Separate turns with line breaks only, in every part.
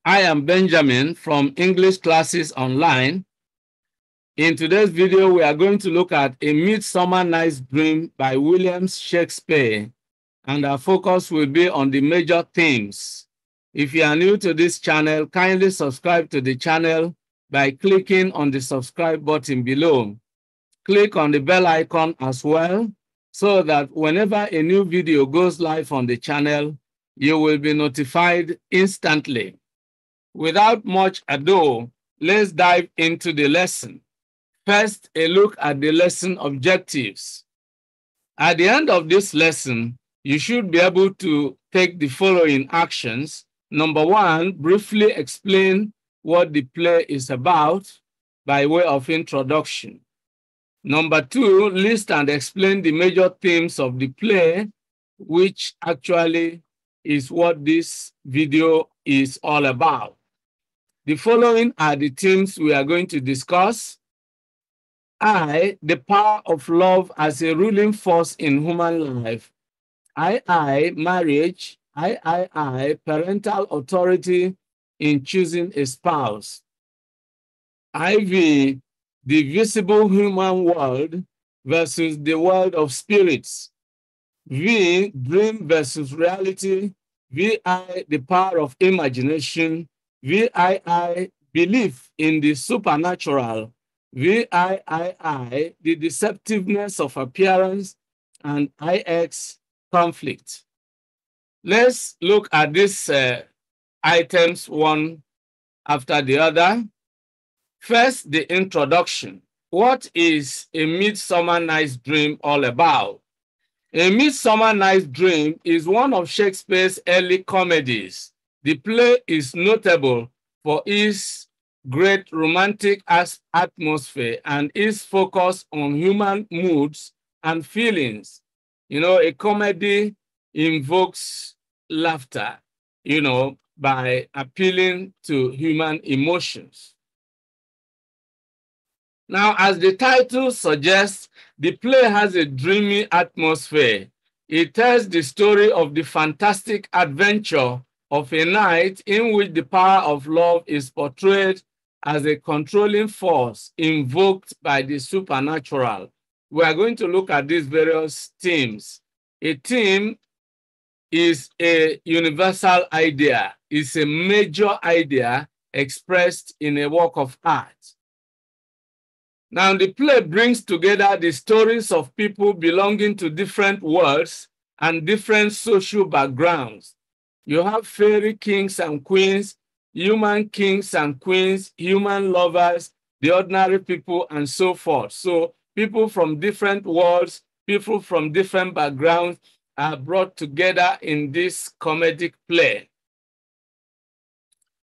I am Benjamin from English Classes Online. In today's video, we are going to look at A Midsummer Night's Dream by William Shakespeare, and our focus will be on the major themes. If you are new to this channel, kindly subscribe to the channel by clicking on the subscribe button below. Click on the bell icon as well, so that whenever a new video goes live on the channel, you will be notified instantly. Without much ado, let's dive into the lesson. First, a look at the lesson objectives. At the end of this lesson, you should be able to take the following actions. Number one, briefly explain what the play is about by way of introduction. Number two, list and explain the major themes of the play, which actually is what this video is all about. The following are the themes we are going to discuss. I, the power of love as a ruling force in human life. I, marriage. I, parental authority in choosing a spouse. IV, the visible human world versus the world of spirits. V, dream versus reality. VI, the power of imagination. VII, belief in the supernatural. VIII, the deceptiveness of appearance. And IX, conflict. Let's look at these items one after the other. First, the introduction. What is A Midsummer Night's Dream all about? A Midsummer Night's Dream is one of Shakespeare's early comedies. The play is notable for its great romantic atmosphere and its focus on human moods and feelings. You know, a comedy invokes laughter, by appealing to human emotions. Now, as the title suggests, the play has a dreamy atmosphere. It tells the story of the fantastic adventure of a night in which the power of love is portrayed as a controlling force invoked by the supernatural. We are going to look at these various themes. A theme is a universal idea. It's a major idea expressed in a work of art. Now, the play brings together the stories of people belonging to different worlds and different social backgrounds. You have fairy kings and queens, human kings and queens, human lovers, the ordinary people, and so forth. So people from different worlds, people from different backgrounds are brought together in this comedic play.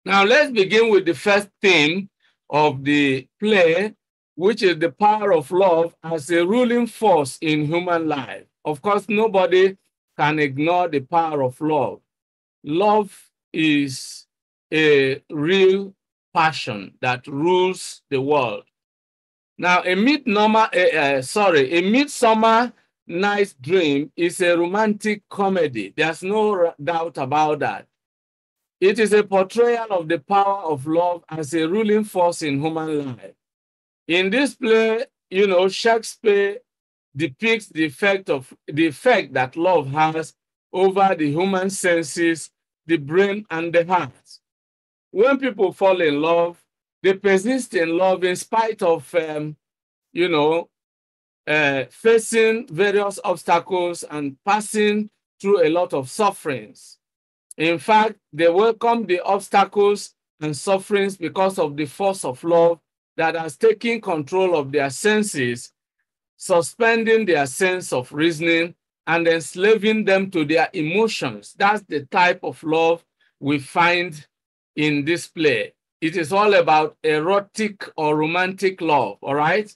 Now let's begin with the first theme of the play, which is the power of love as a ruling force in human life. Of course, nobody can ignore the power of love. Love is a real passion that rules the world. Now, A Midsummer Night's Dream is a romantic comedy. There's no doubt about that. It is a portrayal of the power of love as a ruling force in human life. In this play, Shakespeare depicts the effect that love has over the human senses, the brain, and the heart. When people fall in love, they persist in love in spite of, facing various obstacles and passing through a lot of sufferings. In fact, they welcome the obstacles and sufferings because of the force of love that has taken control of their senses, suspending their sense of reasoning and enslaving them to their emotions. That's the type of love we find in this play. It is all about erotic or romantic love, all right?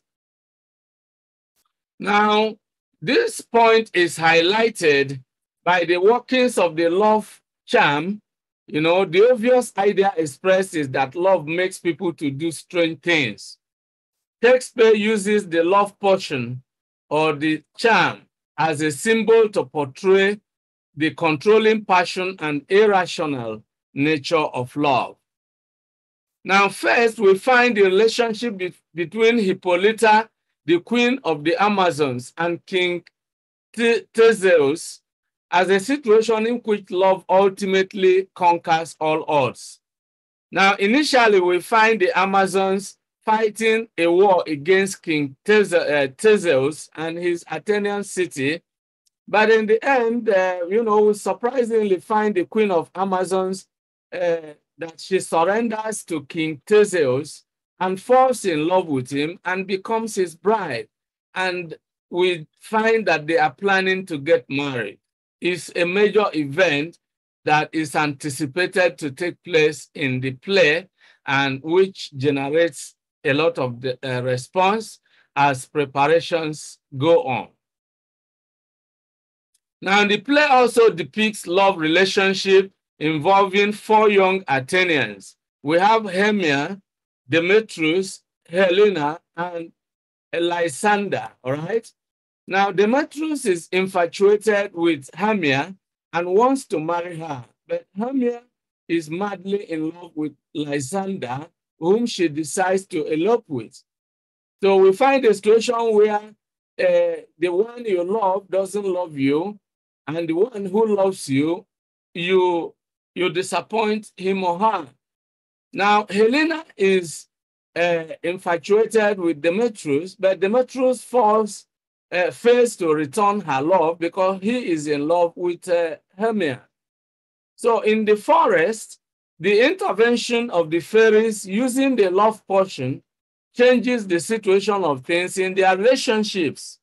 Now, this point is highlighted by the workings of the love charm. The obvious idea expressed is that love makes people to do strange things. Shakespeare uses the love potion or the charm as a symbol to portray the controlling passion and irrational nature of love. Now, first, we find the relationship between Hippolyta, the queen of the Amazons, and King Theseus as a situation in which love ultimately conquers all odds. Now, initially, we find the Amazons fighting a war against King Theseus and his Athenian city. But in the end, we surprisingly find the queen of Amazons that she surrenders to King Theseus and falls in love with him and becomes his bride. And we find that they are planning to get married. It's a major event that is anticipated to take place in the play and which generates a lot of the response as preparations go on. Now, the play also depicts love relationship involving 4 young Athenians. We have Hermia, Demetrius, Helena, and Lysander, all right? Now, Demetrius is infatuated with Hermia and wants to marry her, but Hermia is madly in love with Lysander, whom she decides to elope with. So we find a situation where the one you love doesn't love you, and the one who loves you, you disappoint him or her. Now, Helena is infatuated with Demetrius, but Demetrius fails to return her love because he is in love with Hermia. So in the forest, the intervention of the fairies using the love potion changes the situation of things in their relationships.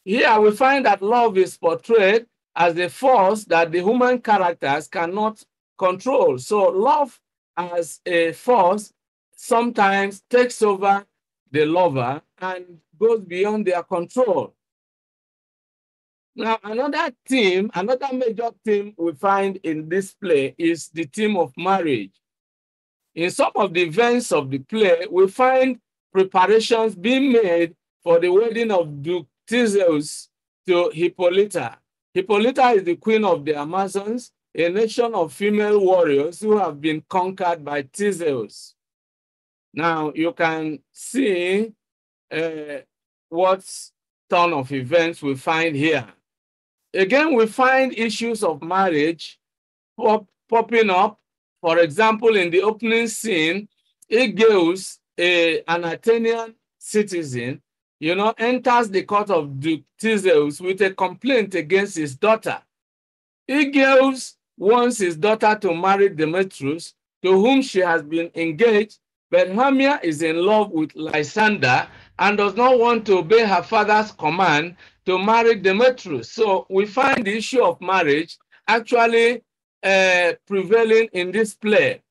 Here we find that love is portrayed as a force that the human characters cannot control. So love as a force sometimes takes over the lover and goes beyond their control. Now, another major theme we find in this play is the theme of marriage. In some of the events of the play, we find preparations being made for the wedding of Duke Theseus to Hippolyta. Hippolyta is the queen of the Amazons, a nation of female warriors who have been conquered by Theseus. Now, you can see what turn of events we find here. Again, we find issues of marriage popping up. For example, in the opening scene, Aegeus, an Athenian citizen, enters the court of Duke Theseus with a complaint against his daughter. Aegeus wants his daughter to marry Demetrius, to whom she has been engaged, but Hermia is in love with Lysander and does not want to obey her father's command to marry Demetrius. So we find the issue of marriage actually prevailing in this play.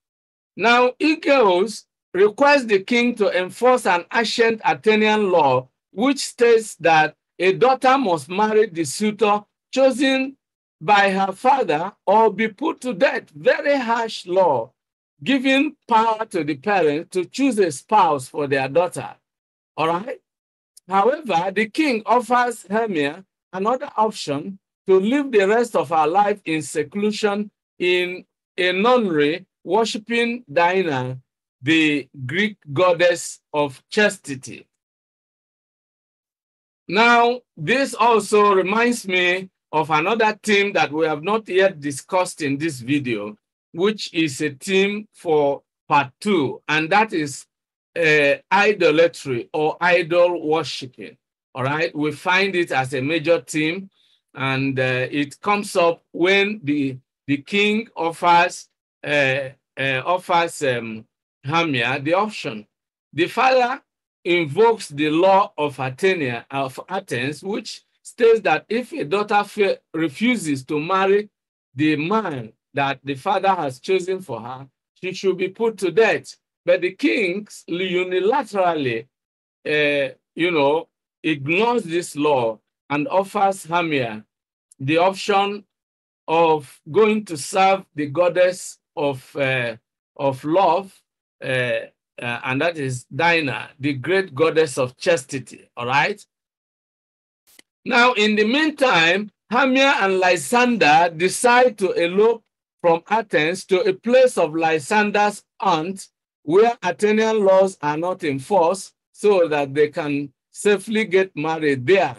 Now, Aegeus requests the king to enforce an ancient Athenian law which states that a daughter must marry the suitor chosen by her father or be put to death. Very harsh law, giving power to the parents to choose a spouse for their daughter. All right? However, the king offers Hermia another option to live the rest of her life in seclusion in a nunnery, worshiping Diana, the Greek goddess of chastity. Now, this also reminds me of another theme that we have not yet discussed in this video, which is a theme for part 2, and that is idolatry or idol worshiping. All right, we find it as a major theme, and it comes up when the king offers Hermia the option. The father invokes the law of Athens, which states that if a daughter refuses to marry the man that the father has chosen for her, she should be put to death. But the king unilaterally, ignores this law and offers Hermia the option of going to serve the goddess of love, and that is Diana, the great goddess of chastity. All right. Now, in the meantime, Hermia and Lysander decide to elope from Athens to a place of Lysander's aunt where Athenian laws are not enforced so that they can safely get married there.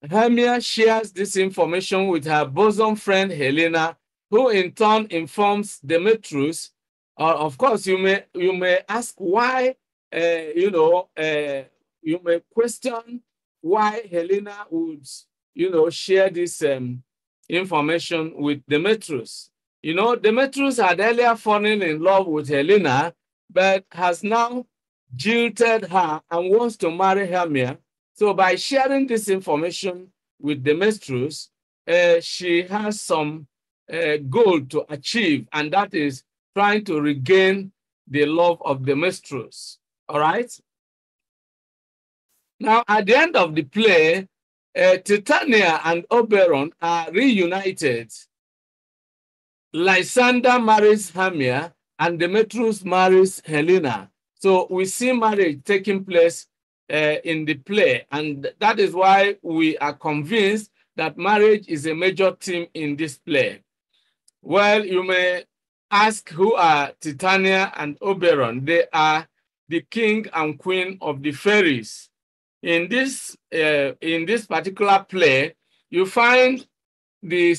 Hermia shares this information with her bosom friend Helena, who in turn informs Demetrius. Of course, you may ask why, you may question why Helena would, share this information with Demetrius. Demetrius had earlier fallen in love with Helena, but has now jilted her and wants to marry Hermia. So by sharing this information with Demetrius, she has some goal to achieve, and that is trying to regain the love of Demetrius. All right? Now, at the end of the play, Titania and Oberon are reunited. Lysander marries Hermia, and Demetrius marries Helena. So we see marriage taking place in the play, and that is why we are convinced that marriage is a major theme in this play. Well, you may ask, who are Titania and Oberon? They are the king and queen of the fairies. In this particular play, you find the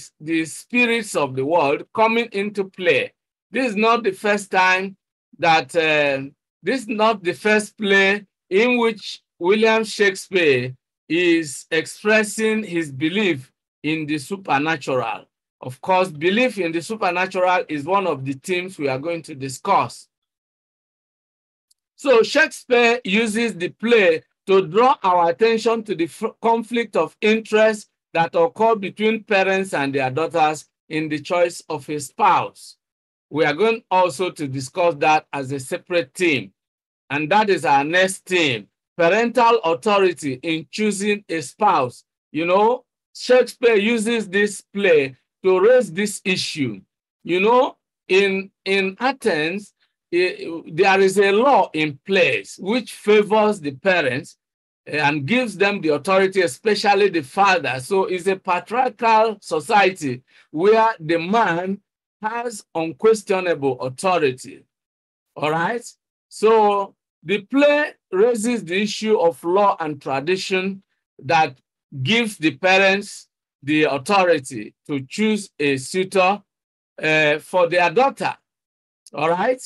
spirits of the world coming into play. This is not the first time that this is not the first play in which William Shakespeare is expressing his belief in the supernatural. Of course, belief in the supernatural is one of the themes we are going to discuss. So Shakespeare uses the play to draw our attention to the conflict of interest that occur between parents and their daughters in the choice of a spouse. We are going also to discuss that as a separate theme. And that is our next theme, parental authority in choosing a spouse. Shakespeare uses this play to raise this issue. In Athens, there is a law in place which favors the parents and gives them the authority, especially the father. So it's a patriarchal society where the man has unquestionable authority. All right? So the play raises the issue of law and tradition that gives the parents the authority to choose a suitor for their daughter. All right?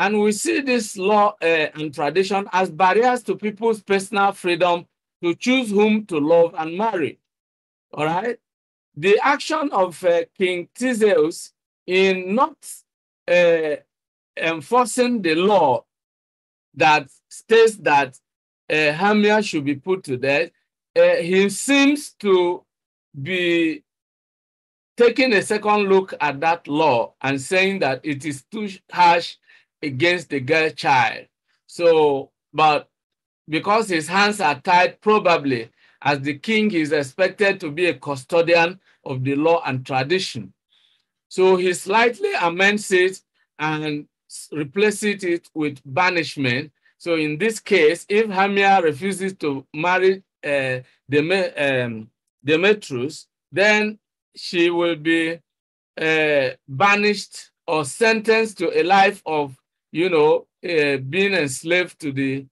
And we see this law and tradition as barriers to people's personal freedom to choose whom to love and marry. All right? The action of King Theseus in not enforcing the law that states that Hermia should be put to death, he seems to be taking a second look at that law and saying that it is too harsh against the girl child. So, but because his hands are tied, probably as the king is expected to be a custodian of the law and tradition. So he slightly amends it and replaces it with banishment. So in this case, if Hermia refuses to marry Demetrius, then she will be banished or sentenced to a life of, being enslaved to the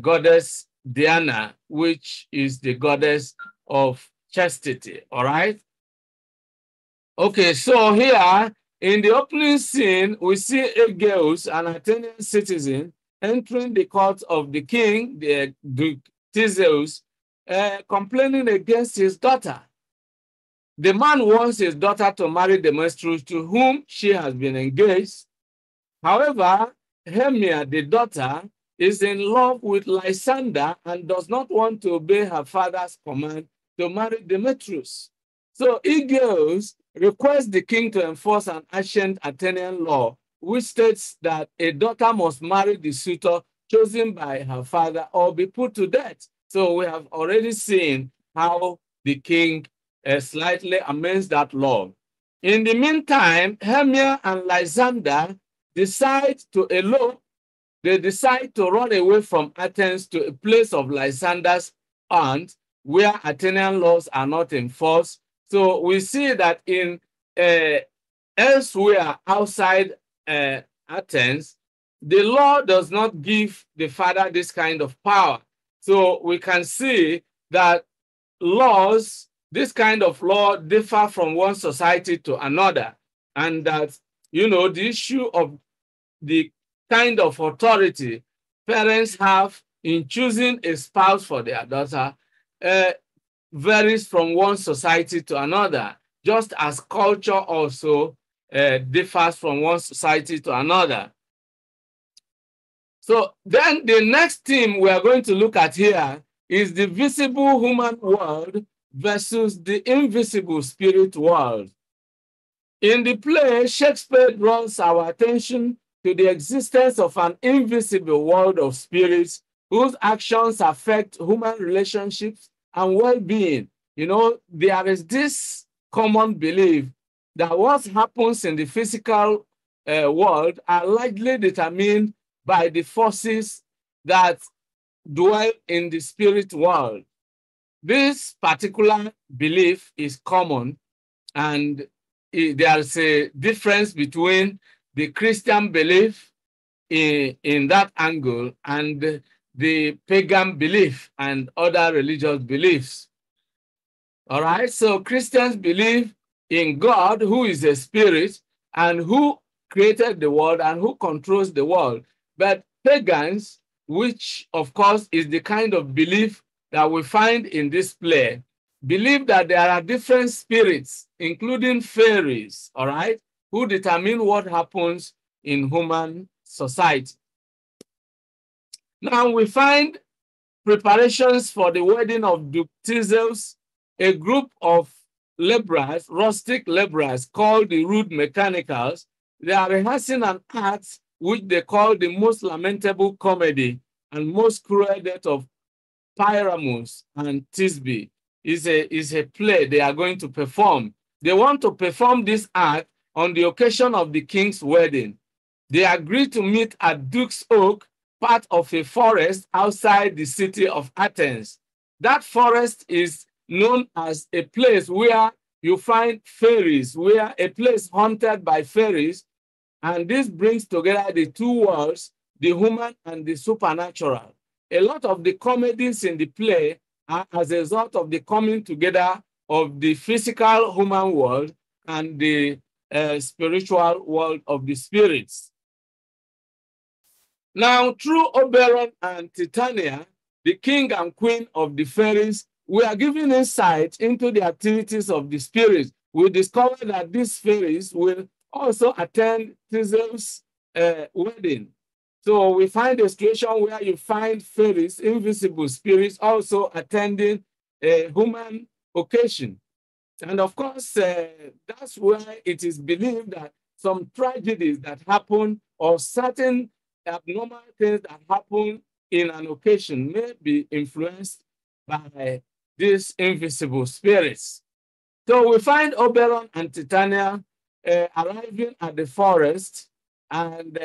goddess Diana, which is the goddess of chastity. All right? Okay, so here in the opening scene, we see Aegeus, an Athenian citizen, entering the court of the king, the Duke Theseus, complaining against his daughter. The man wants his daughter to marry Demetrius, to whom she has been engaged. However, Hermia, the daughter, is in love with Lysander and does not want to obey her father's command to marry Demetrius. So Aegeus requests the king to enforce an ancient Athenian law, which states that a daughter must marry the suitor chosen by her father or be put to death. So we have already seen how the king slightly amends that law. In the meantime, Hermia and Lysander decide to elope. They decide to run away from Athens to a place of Lysander's aunt, where Athenian laws are not enforced. So we see that in elsewhere outside Athens, the law does not give the father this kind of power. So we can see that laws, this kind of law, differ from one society to another. And that, the issue of the kind of authority parents have in choosing a spouse for their daughter varies from one society to another, just as culture also differs from one society to another. So then the next theme we are going to look at here is the visible human world versus the invisible spirit world. In the play, Shakespeare draws our attention to the existence of an invisible world of spirits whose actions affect human relationships and well-being. There is this common belief that what happens in the physical world are largely determined by the forces that dwell in the spirit world. This particular belief is common, and there's a difference between the Christian belief in that angle and the pagan belief and other religious beliefs. All right, so Christians believe in God, who is a spirit and who created the world and who controls the world. But pagans, which of course is the kind of belief that we find in this play, believe that there are different spirits, including fairies, all right, who determine what happens in human society. Now we find preparations for the wedding of Duke Theseus, a group of laborers, rustic laborers called the rude mechanicals. They are rehearsing an act which they call the most lamentable comedy and most cruel death of Pyramus and Thisbe. Is a play they are going to perform. They want to perform this act on the occasion of the king's wedding. They agree to meet at Duke's Oak, part of a forest outside the city of Athens. That forest is known as a place where you find fairies, where a place haunted by fairies, and this brings together the two worlds, the human and the supernatural. A lot of the comedies in the play are as a result of the coming together of the physical human world and the spiritual world of the spirits. Now, through Oberon and Titania, the king and queen of the fairies, we are given insight into the activities of the spirits. We discover that these fairies will also attend Theseus' wedding. So we find a situation where you find fairies, invisible spirits, also attending a human occasion. And of course, that's where it is believed that some tragedies that happen or certain abnormal things that happen in an occasion may be influenced by these invisible spirits. So we find Oberon and Titania arriving at the forest, and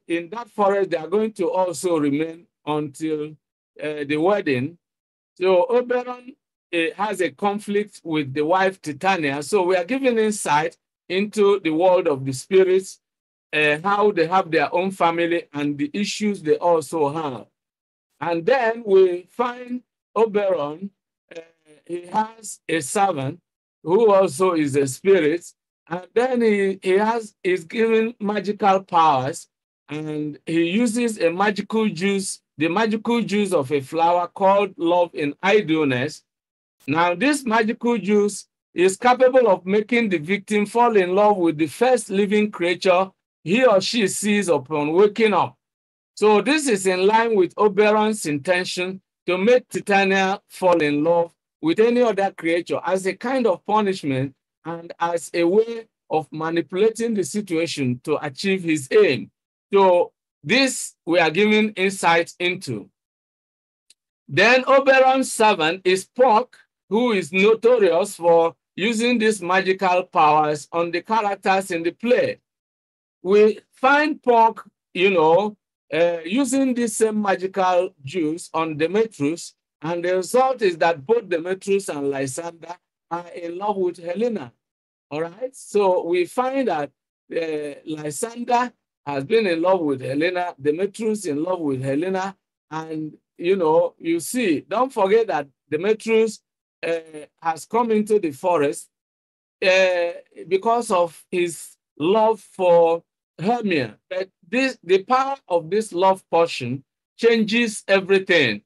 in that forest, they are going to also remain until the wedding. So Oberon has a conflict with the wife Titania. So we are given insight into the world of the spirits, how they have their own family and the issues they also have. And then we find Oberon, he has a servant who also is a spirit. And then he's given magical powers, and he uses a magical juice, the magical juice of a flower called love in idleness. Now, this magical juice is capable of making the victim fall in love with the first living creature he or she sees upon waking up. So this is in line with Oberon's intention to make Titania fall in love with any other creature as a kind of punishment and as a way of manipulating the situation to achieve his aim. So this we are giving insight into. Then Oberon's servant is Puck, who is notorious for using these magical powers on the characters in the play. We find Puck, using this same magical juice on Demetrius, and the result is that both Demetrius and Lysander are in love with Helena. All right, so we find that Lysander has been in love with Helena, Demetrius in love with Helena, and you see, don't forget that Demetrius has come into the forest because of his love for Hermia. But the power of this love passion changes everything.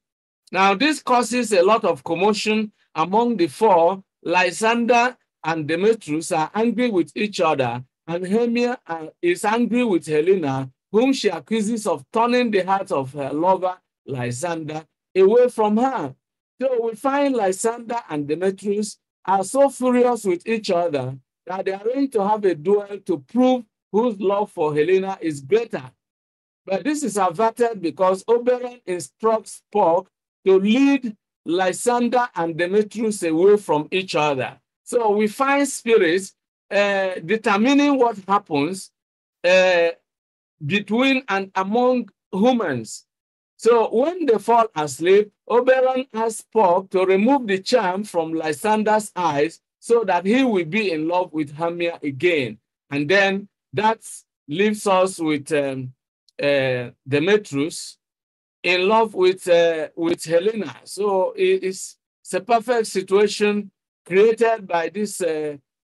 Now, this causes a lot of commotion among the four. Lysander and Demetrius are angry with each other, and Hermia is angry with Helena, whom she accuses of turning the heart of her lover, Lysander, away from her. So we find Lysander and Demetrius are so furious with each other that they are going to have a duel to prove whose love for Helena is greater. But this is averted because Oberon instructs Puck to lead Lysander and Demetrius away from each other. So we find spirits determining what happens between and among humans. So when they fall asleep, Oberon asks Puck to remove the charm from Lysander's eyes so that he will be in love with Hermia again. And then that leaves us with Demetrius in love with Helena. So it's a perfect situation created by these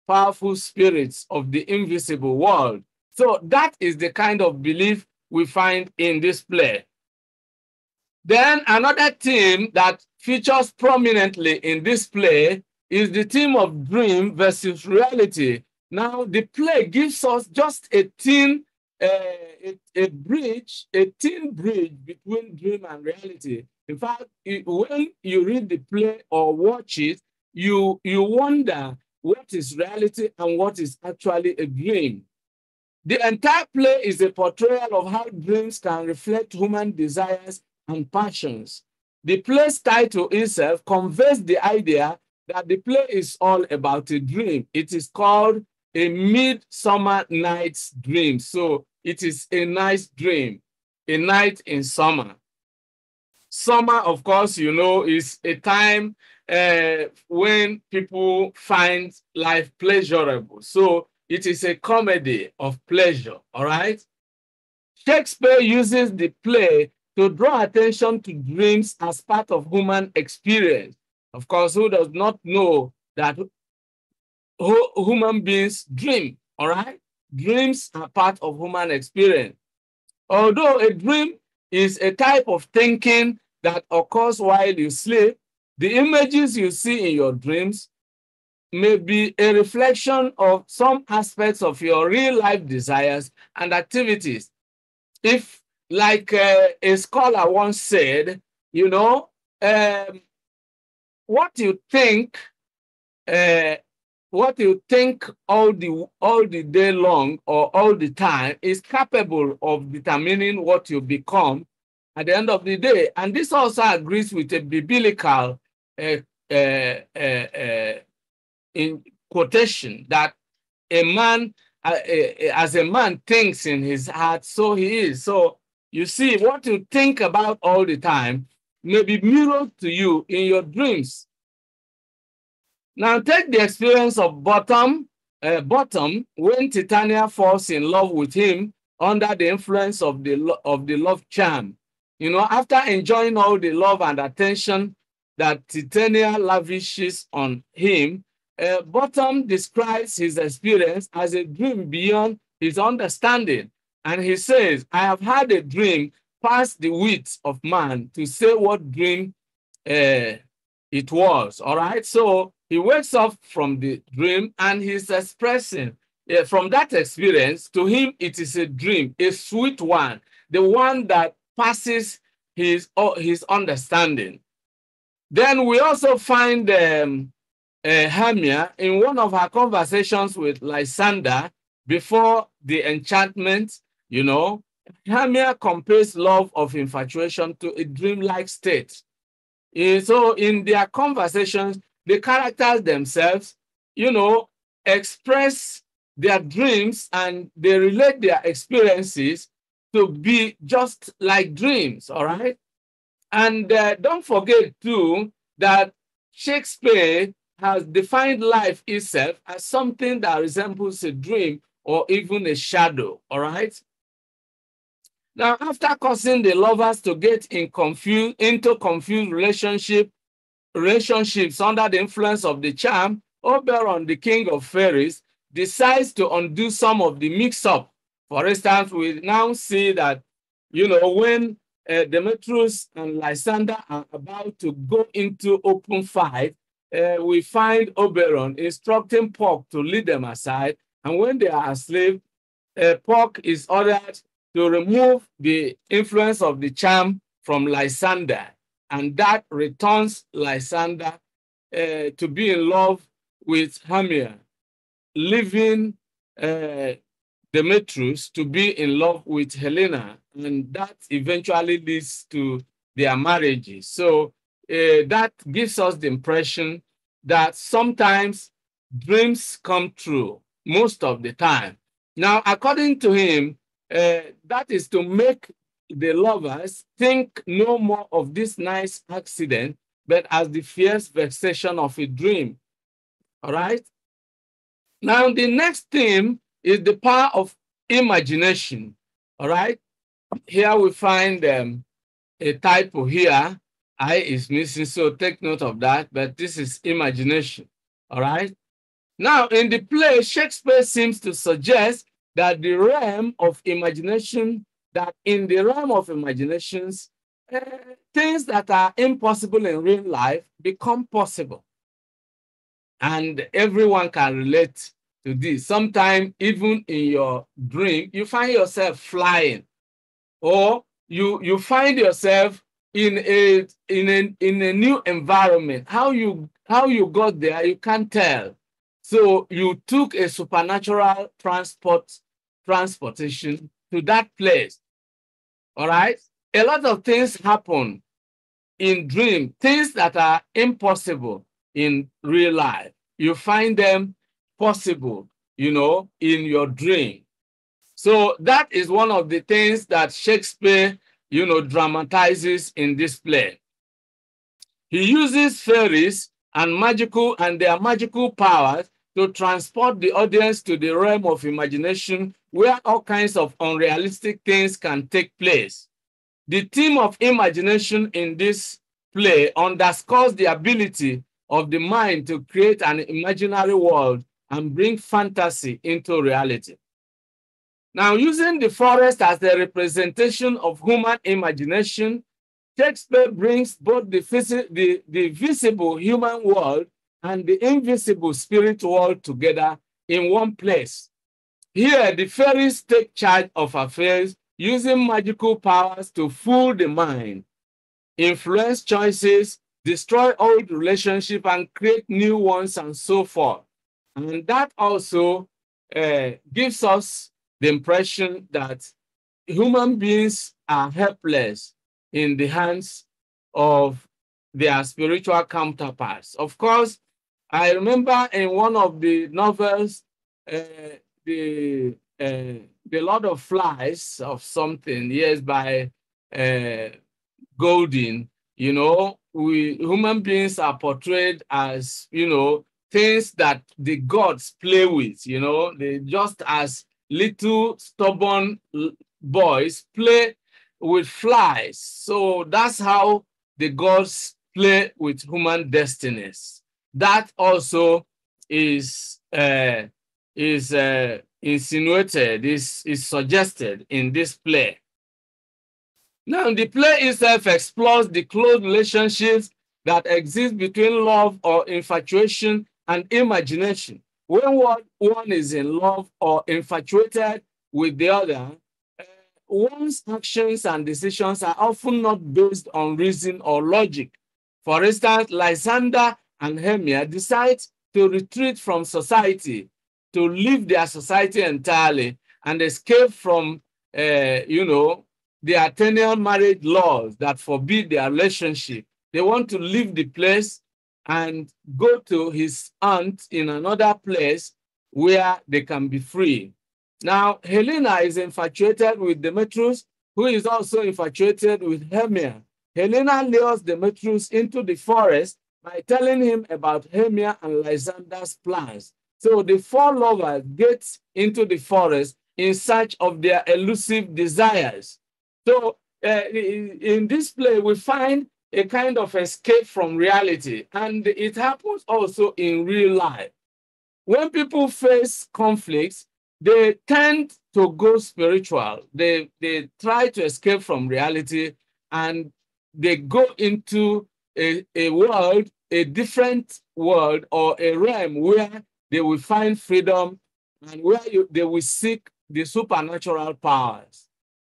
powerful spirits of the invisible world. So that is the kind of belief we find in this play. Then another theme that features prominently in this play is the theme of dream versus reality. Now, the play gives us just a thin bridge between dream and reality. In fact, when you read the play or watch it, you wonder what is reality and what is actually a dream. The entire play is a portrayal of how dreams can reflect human desires and passions. The play's title itself conveys the idea that the play is all about a dream. It is called A Midsummer Night's Dream. So it is a nice dream, a night in summer. Summer, of course, is a time when people find life pleasurable. So it is a comedy of pleasure, all right? Shakespeare uses the play to draw attention to dreams as part of human experience. Of course, who does not know that human beings dream, all right? Dreams are part of human experience. Although a dream is a type of thinking that occurs while you sleep, the images you see in your dreams may be a reflection of some aspects of your real life desires and activities. If, like a scholar once said, what you think all the day long or all the time is capable of determining what you become at the end of the day. And this also agrees with a biblical in quotation that a man, as a man thinks in his heart, so he is. So you see, what you think about all the time may be mirrored to you in your dreams. Now take the experience of Bottom when Titania falls in love with him under the influence of the love charm. After enjoying all the love and attention that Titania lavishes on him, Bottom describes his experience as a dream beyond his understanding. And he says, I have had a dream past the wits of man to say what dream it was. All right. So he wakes up from the dream and he's expressing from that experience. To him, it is a dream, a sweet one, the one that passes his understanding. Then we also find Hermia in one of her conversations with Lysander before the enchantment. Hermia compares love of infatuation to a dreamlike state. So in their conversations, the characters themselves, express their dreams and they relate their experiences to be just like dreams, all right? And don't forget, too, that Shakespeare has defined life itself as something that resembles a dream or even a shadow, all right? Now, after causing the lovers to get into confused relationships under the influence of the charm, Oberon, the king of fairies, decides to undo some of the mix-up. For instance, we now see that, when Demetrius and Lysander are about to go into open fight, we find Oberon instructing Puck to lead them aside. And when they are asleep, Puck is ordered to remove the influence of the charm from Lysander. And that returns Lysander to be in love with Hermia, leaving Demetrius to be in love with Helena, and that eventually leads to their marriages. So that gives us the impression that sometimes dreams come true, most of the time. Now, according to him, that is to make the lovers think no more of this nice accident, but as the fierce vexation of a dream. All right? Now, the next theme is the power of imagination. All right? Here we find a typo here. I is missing, so take note of that, but this is imagination. All right? Now, in the play, Shakespeare seems to suggest that in the realm of imaginations, things that are impossible in real life become possible. And everyone can relate to this. Sometimes, even in your dream, you find yourself flying, or you find yourself in a new environment. How you got there, you can't tell. So you took a supernatural transportation to that place. All right? A lot of things happen in dream, things that are impossible in real life. You find them possible, in your dream. So that is one of the things that Shakespeare, dramatizes in this play. He uses fairies and their magical powers to transport the audience to the realm of imagination where all kinds of unrealistic things can take place. The theme of imagination in this play underscores the ability of the mind to create an imaginary world and bring fantasy into reality. Now, using the forest as the representation of human imagination, Shakespeare brings both the visible human world and the invisible spirit world together in one place. Here, the fairies take charge of affairs, using magical powers to fool the mind, influence choices, destroy old relationships, and create new ones, and so forth. And that also gives us the impression that human beings are helpless in the hands of their spiritual counterparts. Of course, I remember in one of the novels, the Lord of Flies of something, yes, by Golding, human beings are portrayed as, things that the gods play with, they just as little stubborn boys play with flies. So that's how the gods play with human destinies. That also is insinuated, is suggested in this play. Now, the play itself explores the close relationships that exist between love or infatuation and imagination. When one is in love or infatuated with the other, one's actions and decisions are often not based on reason or logic. For instance, Lysander and Hermia decide to retreat from society, to leave their society entirely and escape from, the Athenian marriage laws that forbid their relationship. They want to leave the place and go to his aunt in another place where they can be free. Now, Helena is infatuated with Demetrius, who is also infatuated with Hermia. Helena lures Demetrius into the forest by telling him about Hermia and Lysander's plans. So the four lovers get into the forest in search of their elusive desires. So in this play, we find a kind of escape from reality, and it happens also in real life. When people face conflicts, they tend to go spiritual. They try to escape from reality, and they go into a world, a different world or a realm where they will find freedom and where they will seek the supernatural powers.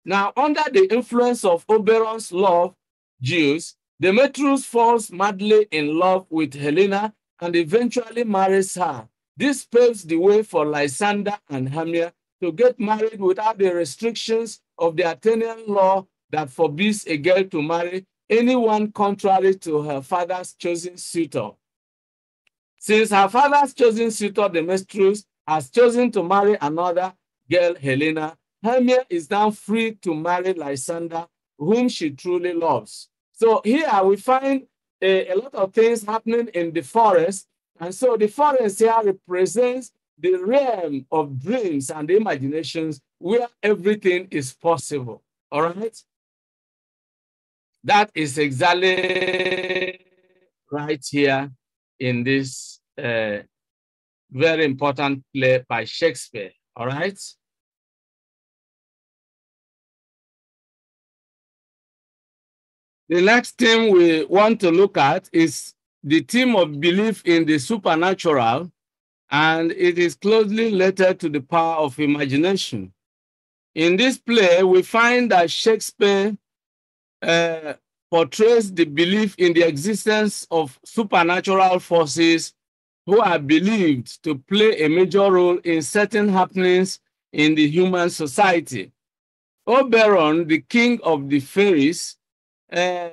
Now, under the influence of Oberon's love, Zeus, Demetrius falls madly in love with Helena and eventually marries her. This paves the way for Lysander and Hermia to get married without the restrictions of the Athenian law that forbids a girl to marry anyone contrary to her father's chosen suitor. Since her father's chosen suitor, Demetrius, has chosen to marry another girl, Helena, Hermia is now free to marry Lysander, whom she truly loves. So here we find a lot of things happening in the forest. And so the forest here represents the realm of dreams and imaginations where everything is possible. All right? That is exactly right here in this very important play by Shakespeare. All right? The next thing we want to look at is the theme of belief in the supernatural, and it is closely related to the power of imagination. In this play, we find that Shakespeare portrays the belief in the existence of supernatural forces who are believed to play a major role in certain happenings in the human society. Oberon, the king of the fairies, uh,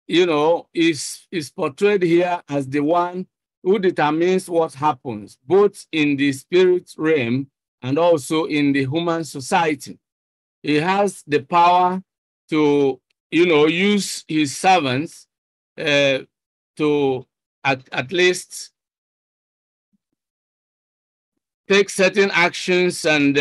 is portrayed here as the one who determines what happens, both in the spirit realm and also in the human society. He has the power to, use his servants uh, to at least take certain actions and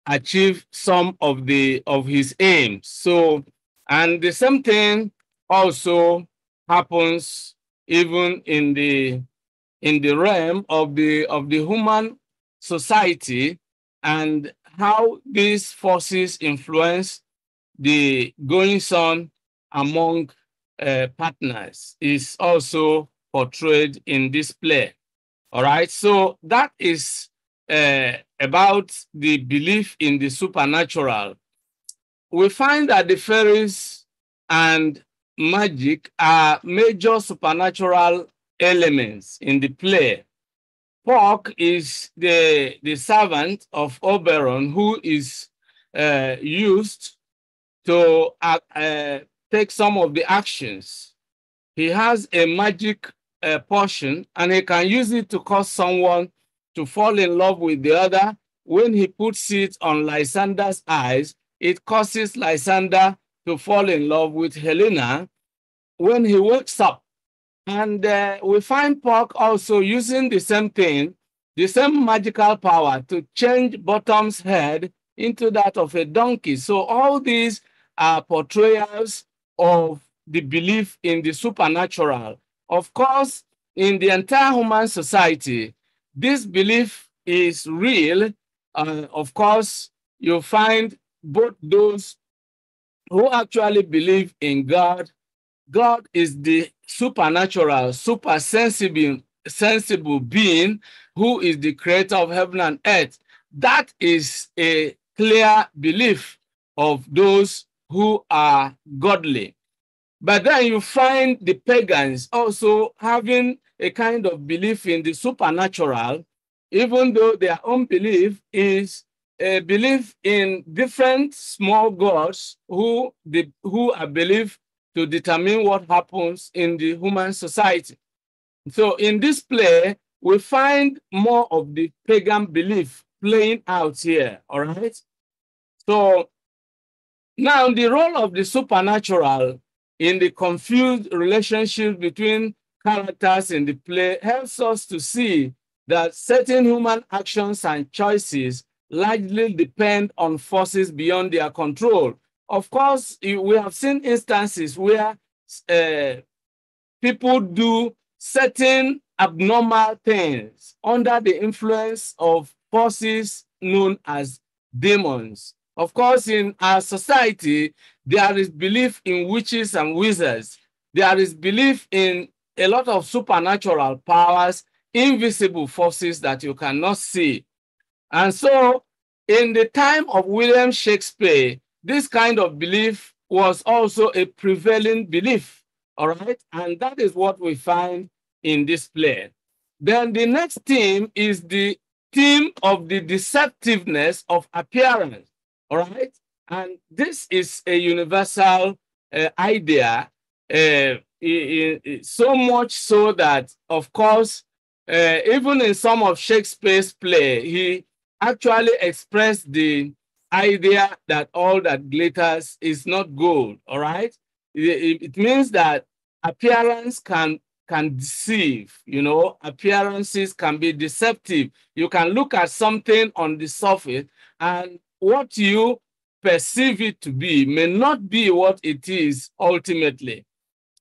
achieve some of his aims. So, and the same thing also happens even in the realm of the human society, and how these forces influence the goings on among partners is also portrayed in this play. All right, so that is about the belief in the supernatural. We find that the fairies and magic are major supernatural elements in the play. Puck is the servant of Oberon who is used to take some of the actions. He has a magic potion, and he can use it to cause someone to fall in love with the other. When he puts it on Lysander's eyes, it causes Lysander to fall in love with Helena. When he wakes up, and we find Puck also using the same thing, the same magical power to change Bottom's head into that of a donkey. So all these are portrayals of the belief in the supernatural. Of course, in the entire human society, this belief is real. Of course, you find both those who actually believe in God. God is the supernatural, super sensible being who is the creator of heaven and earth. That is a clear belief of those who are godly. But then you find the pagans also having a kind of belief in the supernatural, even though their own belief is a belief in different small gods who are believed to determine what happens in the human society. So in this play, we find more of the pagan belief playing out here, all right? So now the role of the supernatural in the confused relationship between characters in the play helps us to see that certain human actions and choices largely depend on forces beyond their control. Of course, we have seen instances where people do certain abnormal things under the influence of forces known as demons. Of course, in our society, there is belief in witches and wizards. There is belief in a lot of supernatural powers, invisible forces that you cannot see. And so, in the time of William Shakespeare, this kind of belief was also a prevailing belief. All right. And that is what we find in this play. Then the next theme is the theme of the deceptiveness of appearance. All right. And this is a universal idea, so much so that, of course, even in some of Shakespeare's play, he actually expressed the idea that all that glitters is not gold. All right. It means that appearance can deceive. You know, appearances can be deceptive. You can look at something on the surface, and what you perceive it to be may not be what it is ultimately.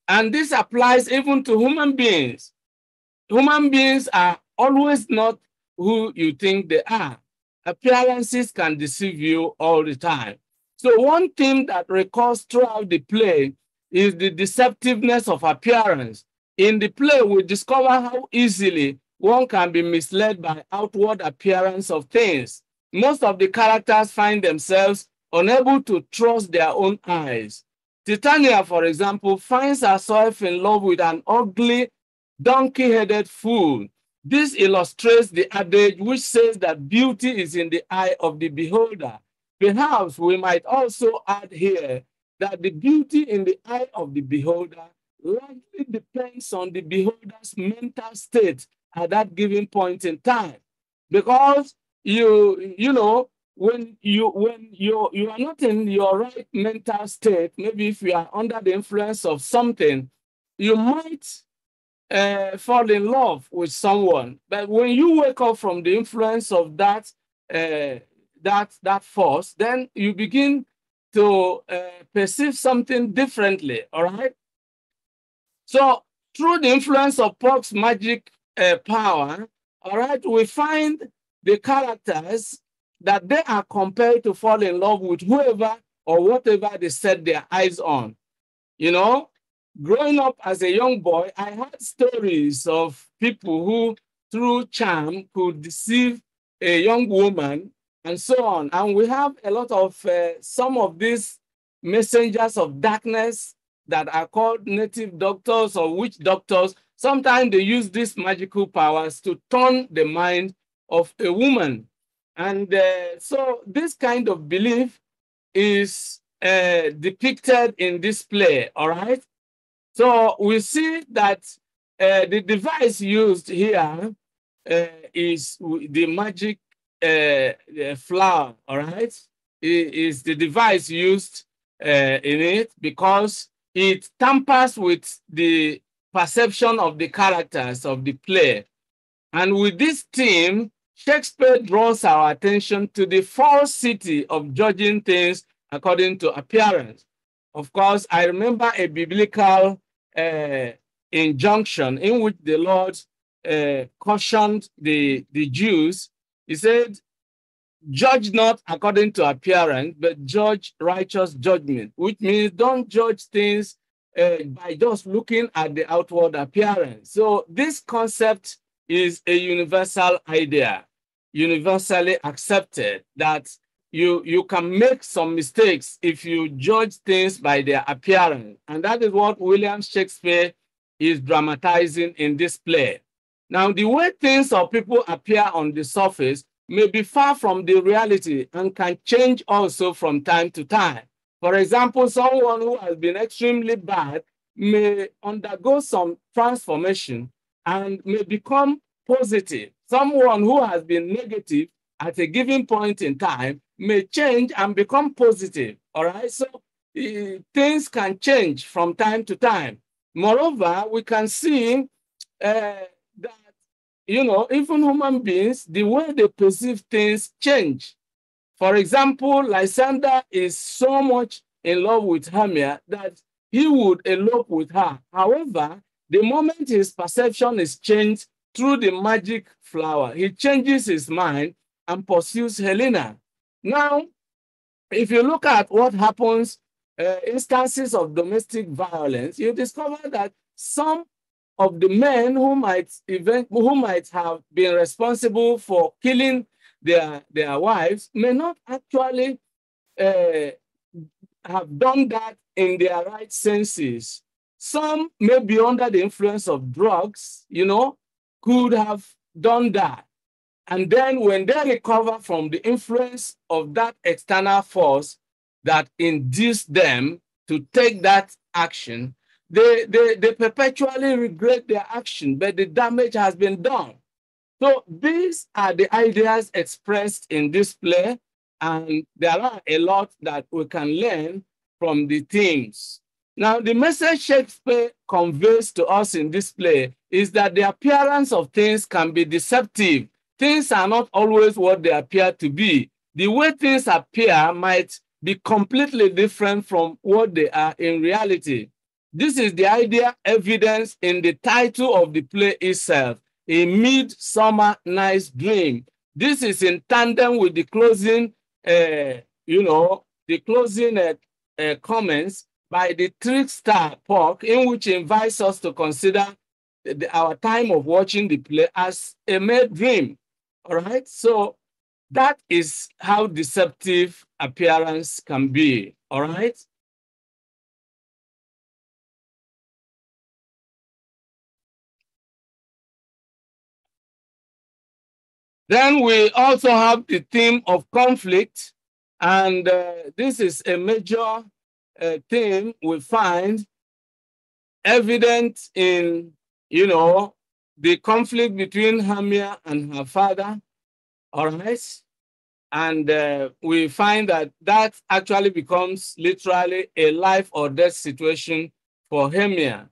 And this applies even to human beings. Human beings are always not who you think they are. Appearances can deceive you all the time. So one thing that recurs throughout the play is the deceptiveness of appearance. In the play, we discover how easily one can be misled by outward appearance of things. Most of the characters find themselves unable to trust their own eyes. Titania, for example, finds herself in love with an ugly, donkey-headed fool. This illustrates the adage which says that beauty is in the eye of the beholder. Perhaps we might also add here that the beauty in the eye of the beholder largely depends on the beholder's mental state at that given point in time. Because you know, when you are not in your right mental state, maybe if you are under the influence of something, you might fall in love with someone. But when you wake up from the influence of that that force, then you begin to perceive something differently. All right. So through the influence of Puck's magic power, all right, we find the characters that they are compelled to fall in love with whoever or whatever they set their eyes on. You know, growing up as a young boy, I heard stories of people who, through charm, could deceive a young woman and so on. And we have a lot of some of these messengers of darkness that are called native doctors or witch doctors. Sometimes they use these magical powers to turn the mind of a woman. And so this kind of belief is depicted in this play, all right? So we see that the device used here is the magic flower, all right? It is the device used in it because it tampers with the perception of the characters of the play. And with this theme, Shakespeare draws our attention to the falsity of judging things according to appearance. Of course, I remember a biblical injunction in which the Lord cautioned the Jews. He said, judge not according to appearance, but judge righteous judgment, which means don't judge things by just looking at the outward appearance. So this concept is a universal idea, universally accepted, that you can make some mistakes if you judge things by their appearance. And that is what William Shakespeare is dramatizing in this play. Now, the way things or people appear on the surface may be far from the reality and can change also from time to time. For example, someone who has been extremely bad may undergo some transformation and may become positive. Someone who has been negative at a given point in time may change and become positive. All right. So things can change from time to time. Moreover, we can see that, you know, even human beings, the way they perceive things change. For example, Lysander is so much in love with Hermia that he would elope with her. However, the moment his perception is changed through the magic flower, he changes his mind and pursues Helena. Now, if you look at what happens, instances of domestic violence, you discover that some of the men who might have been responsible for killing their wives may not actually uh, have done that in their right senses. Some may be under the influence of drugs, could have done that. And then when they recover from the influence of that external force that induced them to take that action, they perpetually regret their action, but the damage has been done. So these are the ideas expressed in this play, and there are a lot that we can learn from the themes. Now, the message Shakespeare conveys to us in this play is that the appearance of things can be deceptive. Things are not always what they appear to be. The way things appear might be completely different from what they are in reality. This is the idea evidenced in the title of the play itself, A Midsummer Night's Dream. This is in tandem with the closing, comments by the trickster Puck, in which invites us to consider our time of watching the play as a mad dream. All right, so that is how deceptive appearance can be. All right. Then we also have the theme of conflict, and this is a major theme we find evident in, the conflict between Hermia and her father. All right. And we find that actually becomes literally a life or death situation for Hermia.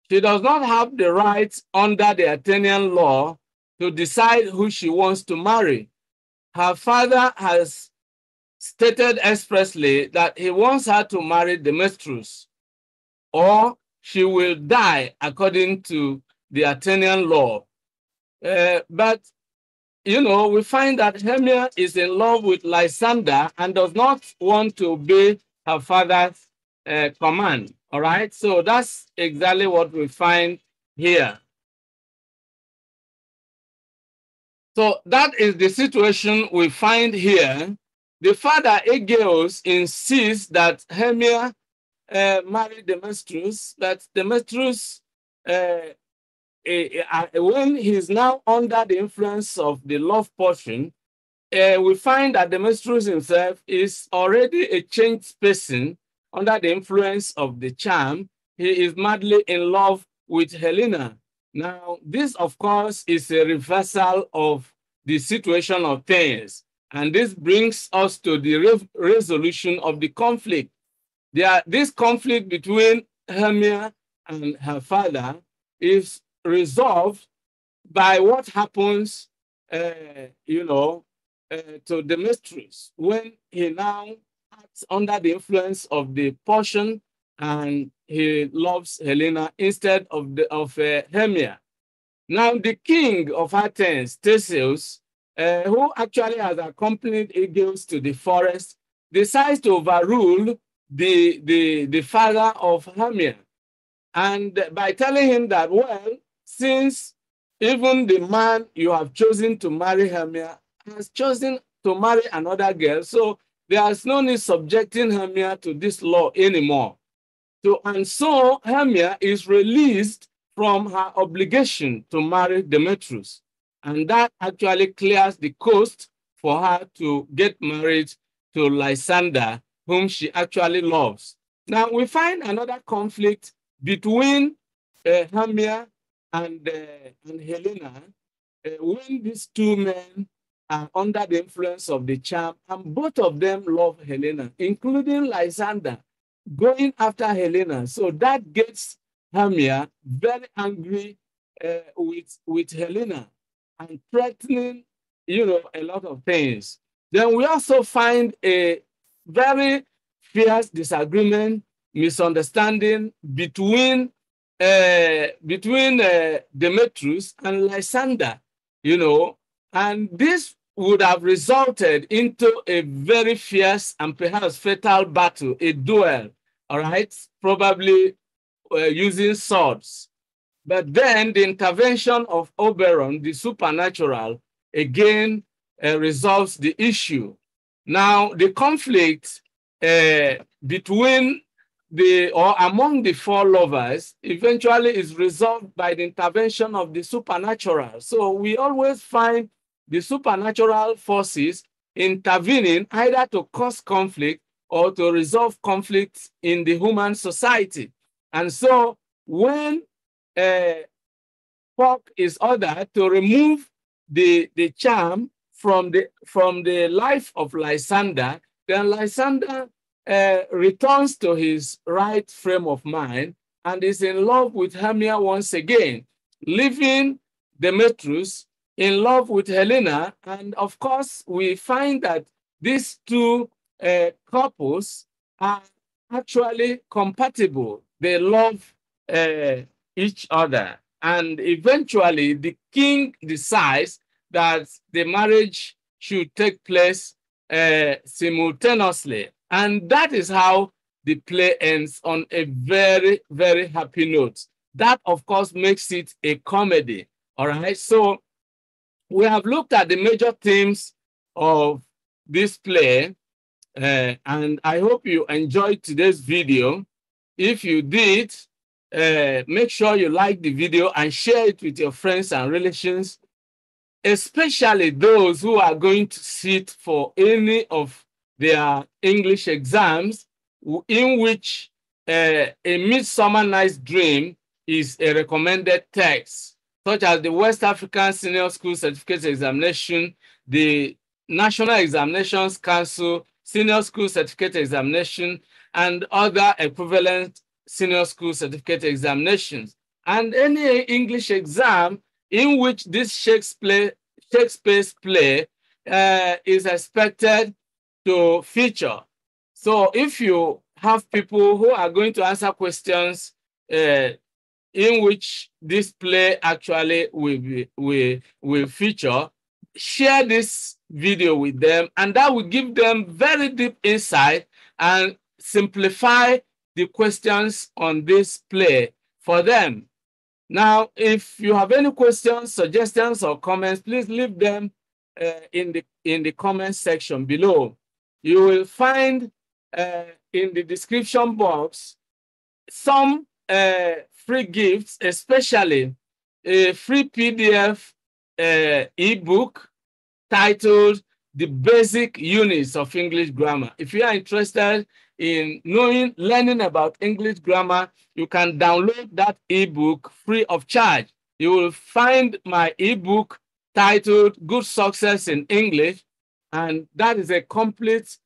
She does not have the right under the Athenian law to decide who she wants to marry. Her father has stated expressly that he wants her to marry Demetrius, or she will die according to the Athenian law. But we find that Hermia is in love with Lysander and does not want to obey her father's command. All right, so that's exactly what we find here. So that is the situation we find here. The father, Aegeus, insists that Hermia marry Demetrius, but Demetrius, when he's now under the influence of the love portion, we find that Demetrius himself is already a changed person under the influence of the charm. He is madly in love with Helena. Now, this, of course, is a reversal of the situation of things. And this brings us to the resolution of the conflict. This conflict between Hermia and her father is resolved by what happens, to Demetrius when he now acts under the influence of the portion and he loves Helena instead of Hermia. Now, the king of Athens, Theseus, who actually has accompanied Aegeus to the forest, decides to overrule the father of Hermia. And by telling him that, well, since even the man you have chosen to marry Hermia has chosen to marry another girl, so there's no need subjecting Hermia to this law anymore. So Hermia is released from her obligation to marry Demetrius. And that actually clears the coast for her to get married to Lysander, whom she actually loves. Now, we find another conflict between Hermia and Helena when these two men are under the influence of the charm, and both of them love Helena, including Lysander, going after Helena. So that gets Hermia very angry with Helena and threatening, a lot of things. Then we also find a very fierce disagreement, misunderstanding between Demetrius and Lysander, and this would have resulted into a very fierce and perhaps fatal battle, a duel, all right, probably using swords. But then the intervention of Oberon, the supernatural, again resolves the issue. Now, the conflict between among the four lovers eventually is resolved by the intervention of the supernatural. So we always find the supernatural forces intervening either to cause conflict or to resolve conflicts in the human society. And so when Puck is ordered to remove the charm from the life of Lysander, then Lysander returns to his right frame of mind and is in love with Hermia once again, leaving Demetrius in love with Helena. And of course, we find that these two couples are actually compatible. They love each other. And eventually, the king decides that the marriage should take place simultaneously. And that is how the play ends, on a very, very happy note. That, of course, makes it a comedy. All right. So we have looked at the major themes of this play, and I hope you enjoyed today's video. If you did, make sure you like the video and share it with your friends and relations, especially those who are going to sit for any of their English exams in which a Midsummer Night's Dream is a recommended text, such as the West African Senior School Certificate Examination, the National Examinations Council Senior School Certificate Examination, and other equivalent senior school certificate examinations. And any English exam in which this Shakespeare's play is expected to feature. So if you have people who are going to answer questions in which this play actually will feature, share this video with them, and that will give them very deep insight and simplify the questions on this play for them. Now, if you have any questions, suggestions, or comments, please leave them in the comment section below. You will find in the description box some free gifts, especially a free PDF ebook titled The Basic Units of English Grammar. If you are interested in learning about English grammar, you can download that ebook free of charge. You will find my ebook titled Good Success in English, and that is a complete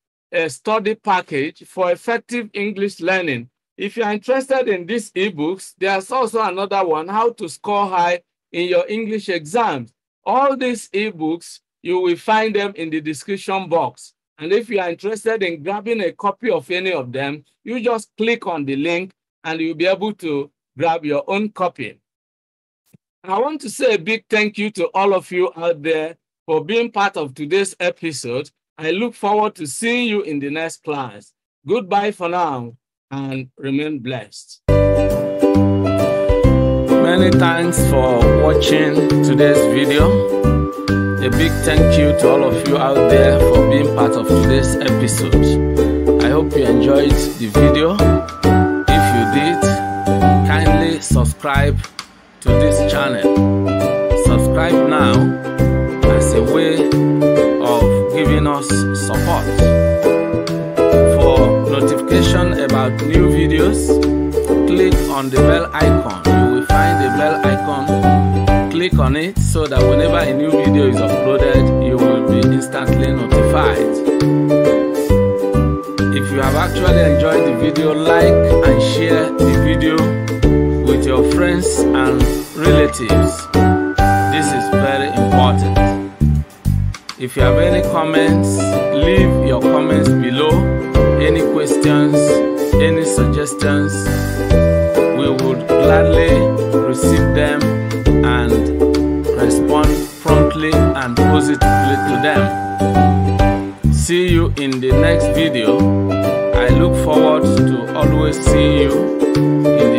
study package for effective English learning. If you are interested in these ebooks, there's also another one, How to Score High in Your English Exams. All these ebooks, you will find them in the description box. And if you are interested in grabbing a copy of any of them, you just click on the link and you'll be able to grab your own copy. I want to say a big thank you to all of you out there for being part of today's episode. I look forward to seeing you in the next class. Goodbye for now and remain blessed. Many thanks for watching today's video. A big thank you to all of you out there for being part of today's episode. I hope you enjoyed the video. If you did, kindly subscribe to this channel. Subscribe now as a way of giving us support. For notification about new videos, click on the bell icon. You will find the bell icon. Click on it so that whenever a new video is uploaded, you will be instantly notified. If you have actually enjoyed the video, like and share the video with your friends and relatives. This is very important. If you have any comments, leave your comments below. Any questions, any suggestions, we would gladly receive them and respond promptly and positively to them. See you in the next video. I look forward to always seeing you in